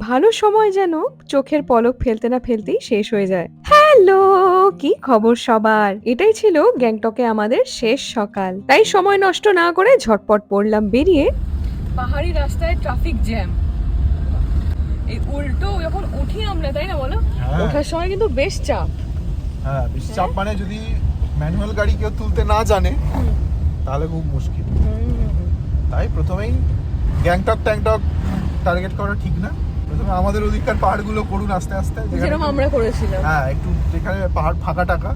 ভালো সময় যেন চোখের পলক ফেলতে না ফেলতেই শেষ হয়ে যায়। হ্যালো! কি খবর সবার? এটাই ছিল গ্যাংটকে আমাদের শেষ সকাল। তাই সময় নষ্ট না করে ঝটপট পড়লাম বেরিয়ে। পাহাড়ি রাস্তায় ট্রাফিক জ্যাম। এই উল্টো যখন উঠি আমরা, তাই না বলো? হ্যাঁ। ওঠার সময় কিন্তু বেশ চাপ। হ্যাঁ, বেশি চাপ মানে যদি ম্যানুয়াল গাড়ি কেউ তুলতে না জানে তাহলে খুব মুশকিল। তাই প্রথমেই গ্যাংটক টার্গেট করা ঠিক না। প্রথমে আমাদের ওদিককার পাহাড়গুলো করুন আস্তে আস্তে, যেরকম আমরা করেছিলাম। হ্যাঁ, একটু যেখানে পাহাড় ফাঁকা টাকা,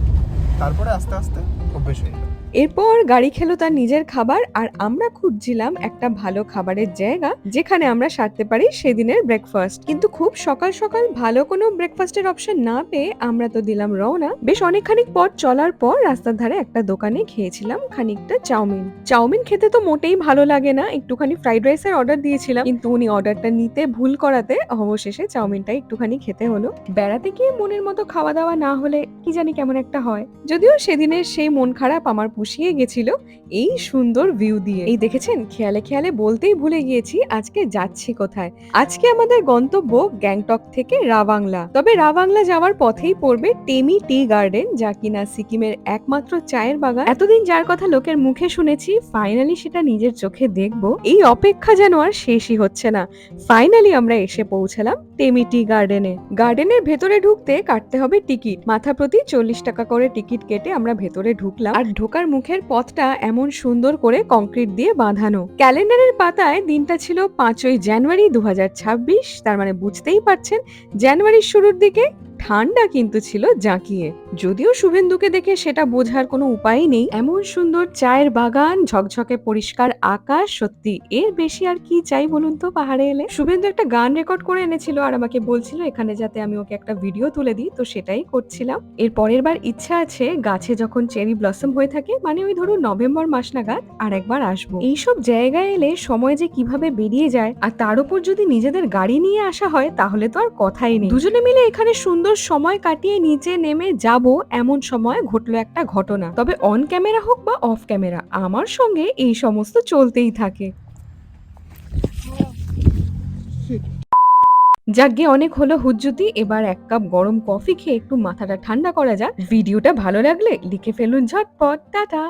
তারপরে আস্তে আস্তে অভ্যেস হয়ে যাবে। এরপর গাড়ি খেলো তার নিজের খাবার, আর আমরা খুঁজছিলাম একটা ভালো খাবারের জায়গা যেখানে আমরা সারতে পারি সেদিনের ব্রেকফাস্ট। কিন্তু খুব সকাল সকাল ভালো কোনো ব্রেকফাস্টের অপশন না পেয়ে আমরা তো দিলাম রওনা। বেশ অনেকখানি পথ চলার পর রাস্তার ধারে একটা দোকানে খেয়েছিলাম খানিকটা চাউমিন। চাউমিন খেতে তো মোটেই ভালো লাগে না, একটুখানি ফ্রাইড রাইসের অর্ডার দিয়েছিলাম, কিন্তু উনি অর্ডারটা নিতে ভুল করাতে অবশেষে চাউমিনটা একটুখানি খেতে হলো। বেড়াতে গিয়ে মনের মতো খাওয়া দাওয়া না হলে কি জানি কেমন একটা হয়। যদিও সেদিনের সেই মন খারাপ আমার পুষিয়ে গেছিল এই সুন্দর ভিউ দিয়ে। এই দেখেছেন, খেয়ালে খেয়ালে বলতেই ভুলে গিয়েছি আজকে যাচ্ছি কোথায়। আজকে আমাদের গন্তব্য গ্যাংটক থেকে রাবাংলা। তবে রাবাংলা যাওয়ার পথেই পড়বে টেমি টি গার্ডেন, যা কিনা সিকিমের একমাত্র চায়ের বাগান। এতদিন যার কথা লোকের মুখে শুনেছি, ফাইনালি সেটা নিজের চোখে দেখব। এই অপেক্ষা যেন আর শেষই হচ্ছে না। ফাইনালি আমরা এসে পৌঁছালাম টেমি টি গার্ডেনে। গার্ডেনের ভেতরে ঢুকতে কাটতে হবে টিকিট। মাথা প্রতি 40 টাকা করে টিকিট কেটে আমরা ভেতরে ঢুকলাম। আর ঢোকার মুখের পথটা এমন সুন্দর করে কংক্রিট দিয়ে বাঁধানো। ক্যালেন্ডারের পাতায় দিনটা ছিল 5ই জানুয়ারি 2026। তার মানে বুঝতেই পারছেন জানুয়ারির শুরুর দিকে। ঠান্ডা কিন্তু ছিল জাঁকিয়ে। যদিও শুভেন্দুকে দেখে সেটা বোঝার কোনো উপায় নেই। এমন সুন্দর চায়ের বাগান, ঝকঝকে পরিষ্কার আকাশ, সত্যি এর বেশি আর কি চাই বলুন তো পাহাড়ে এলে। শুভেন্দু একটা গান রেকর্ড করে এনেছিল আর আমাকে বলছিল এখানে যাতে আমি ওকে একটা ভিডিও তুলে দিই, তো সেটাই করছিলাম। এর পরের বার ইচ্ছা আছে গাছে যখন চেরি ব্লসম হয়ে থাকে, মানে ওই ধরুন নভেম্বর মাস নাগাদ, আর একবার আসবো। এইসব জায়গায় এলে সময় যে কিভাবে বেরিয়ে যায়, আর তার উপর যদি নিজেদের গাড়ি নিয়ে আসা হয় তাহলে তো আর কথাই নেই। দুজনে মিলে এখানে সুন্দর সময় কাটিয়ে নিচে নেমে যাব, এমন সময় ঘটলো একটা ঘটনা। তবে অন ক্যামেরা হোক বা অফ ক্যামেরা, আমার সঙ্গে এই সমস্ত চলতেই থাকে। যাকগে, অনেক হলো হুজ্জুতি, এবার এক কাপ গরম কফি খেয়ে একটু মাথাটা ঠান্ডা করা যাক। ভিডিওটা ভালো লাগলে লিখে ফেলুন ঝটপট টাটা।